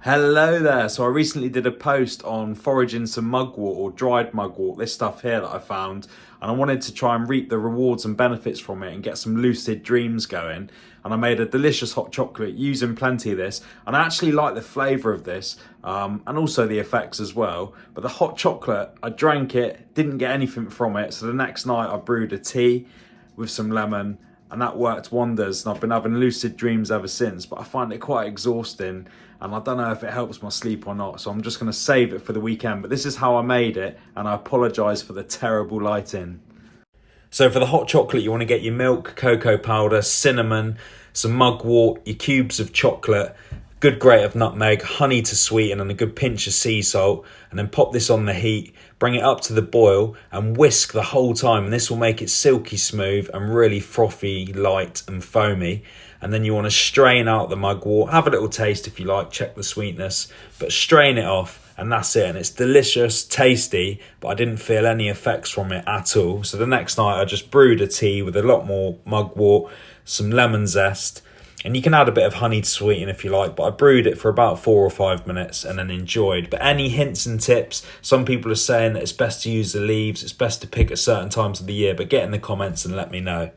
Hello there. So I recently did a post on foraging some mugwort or dried mugwort, this stuff here that I found, and I wanted to try and reap the rewards and benefits from it and get some lucid dreams going. And I made a delicious hot chocolate using plenty of this, and I actually like the flavour of this and also the effects as well. But the hot chocolate, I drank it, didn't get anything from it, so the next night I brewed a tea with some lemon, and that worked wonders, and I've been having lucid dreams ever since. But I find it quite exhausting, and I don't know if it helps my sleep or not, so I'm just going to save it for the weekend. But this is how I made it, and I apologise for the terrible lighting. So for the hot chocolate, you want to get your milk, cocoa powder, cinnamon, some mugwort, your cubes of chocolate, good grate of nutmeg, honey to sweeten, and a good pinch of sea salt, and then pop this on the heat, bring it up to the boil and whisk the whole time, and this will make it silky smooth and really frothy, light and foamy. And then you want to strain out the mugwort, have a little taste if you like, check the sweetness, but strain it off, and that's it. And it's delicious, tasty, but I didn't feel any effects from it at all. So the next night I just brewed a tea with a lot more mugwort, some lemon zest, and you can add a bit of honey to sweeten if you like, but I brewed it for about 4 or 5 minutes and then enjoyed. But any hints and tips? Some people are saying that it's best to use the leaves, it's best to pick at certain times of the year, but get in the comments and let me know.